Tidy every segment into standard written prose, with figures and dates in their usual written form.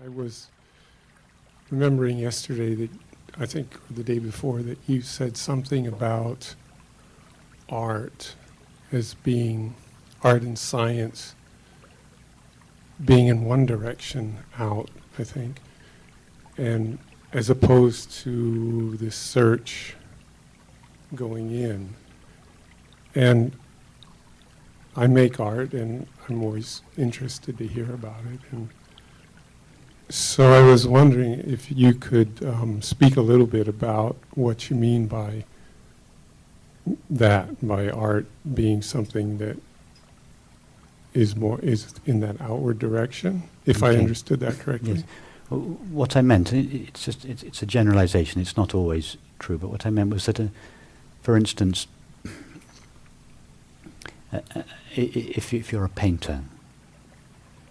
I was remembering yesterday that, I think the day before, that you said something about art as being, art and science being in one direction out, I think, and as opposed to this search going in. And I make art, and I'm always interested to hear about it. And so I was wondering if you could speak a little bit about what you mean by that, by art being something that is in that outward direction, if I understood that correctly. Yes. Well, what I meant, it's a generalization, it's not always true, but what I meant was that, for instance, if you're a painter,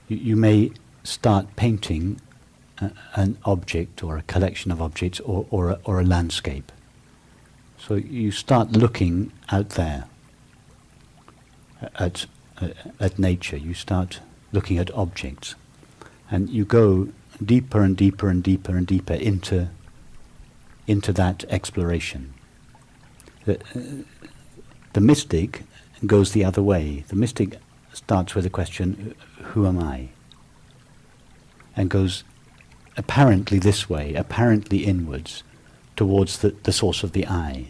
you may start painting an object or a collection of objects or a landscape. So you start looking out there at nature, you start looking at objects, and you go deeper and deeper and deeper and deeper into that exploration. The mystic goes the other way. The mystic starts with the question, who am I? And goes apparently this way, apparently inwards, towards the source of the I.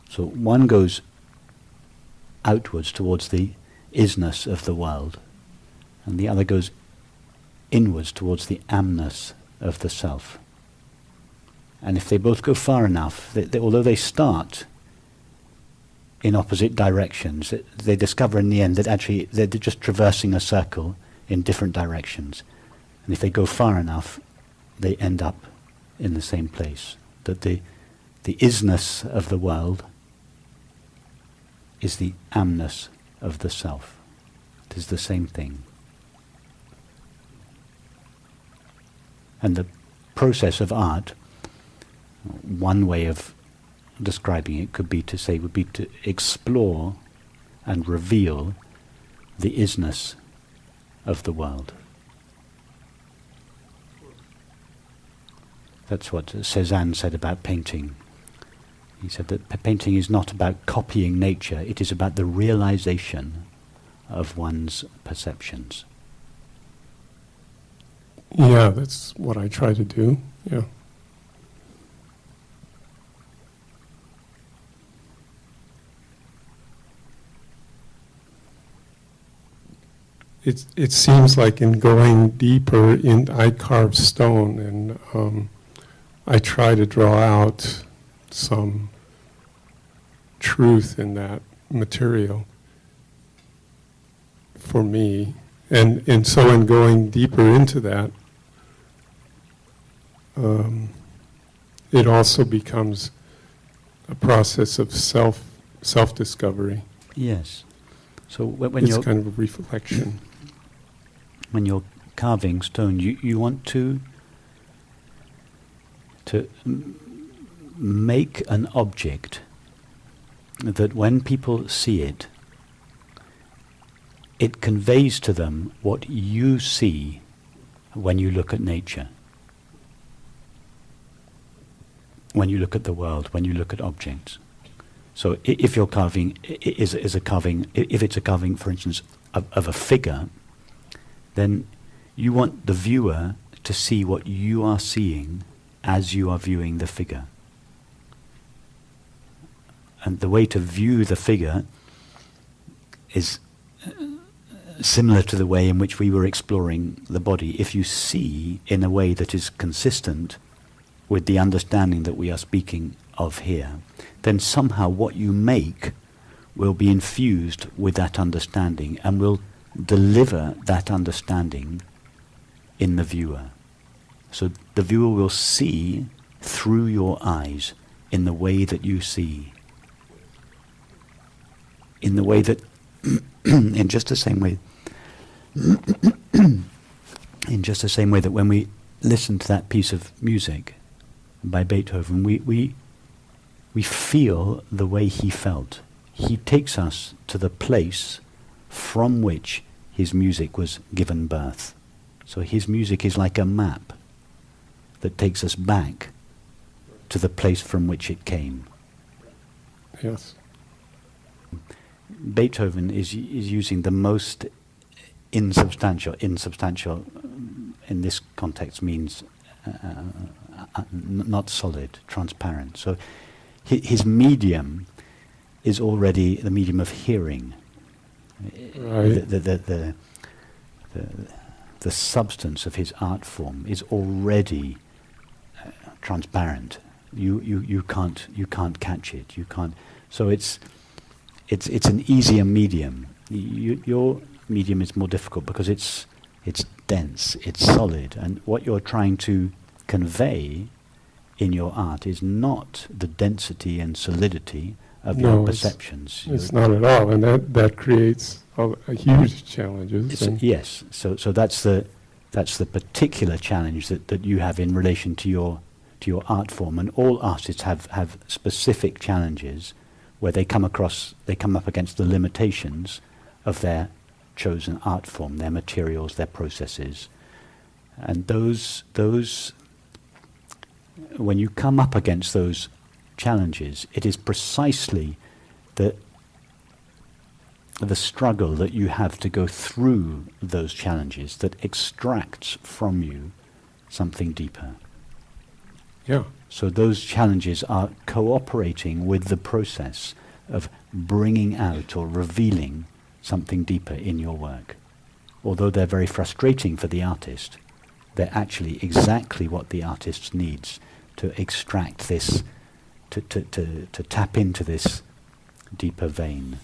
So one goes outwards towards the isness of the world, and the other goes inwards towards the amness of the self. And if they both go far enough, although they start in opposite directions, they discover in the end that actually they're just traversing a circle in different directions. And if they go far enough, they end up in the same place. That the isness of the world is the amness of the self. It is the same thing. And the process of art, one way of describing it would be to explore and reveal the isness of the world. That's what Cézanne said about painting. He said that painting is not about copying nature, it is about the realization of one's perceptions. Yeah, that's what I try to do, yeah. It seems like in going deeper in, I carve stone, and I try to draw out some truth in that material for me. And so in going deeper into that, it also becomes a process of self-discovery. Yes. So when it's you're kind of a reflection. When you're carving stone, you want to make an object that when people see it, it conveys to them what you see when you look at nature, when you look at the world, when you look at objects. So if you're carving, if it's a carving, for instance, of a figure, then you want the viewer to see what you are seeing as you are viewing the figure. And the way to view the figure is similar to the way in which we were exploring the body. If you see in a way that is consistent with the understanding that we are speaking of here, then somehow what you make will be infused with that understanding and will deliver that understanding in the viewer. So the viewer will see through your eyes in the way that you see. In the way that, in just the same way, that when we listen to that piece of music by Beethoven, we feel the way he felt. He takes us to the place from which his music was given birth. So his music is like a map that takes us back to the place from which it came. Yes. Beethoven is using the most insubstantial in this context means not solid, transparent. So his medium is already the medium of hearing. Right. The substance of his art form is already transparent. You can't catch it. You can't. So it's an easier medium. Your medium is more difficult because it's dense, it's solid, and what you're trying to convey in your art is not the density and solidity of your perceptions. It's not at all, and that creates a huge challenges. Yes, so that's the particular challenge that you have in relation to your art form, and all artists have specific challenges where they come up against the limitations of their chosen art form, their materials, their processes, and those when you come up against those challenges, it is precisely the struggle that you have to go through those challenges that extracts from you something deeper. Yeah. So those challenges are cooperating with the process of bringing out or revealing something deeper in your work. Although they're very frustrating for the artist, they're actually exactly what the artist needs to extract this, to tap into this deeper vein.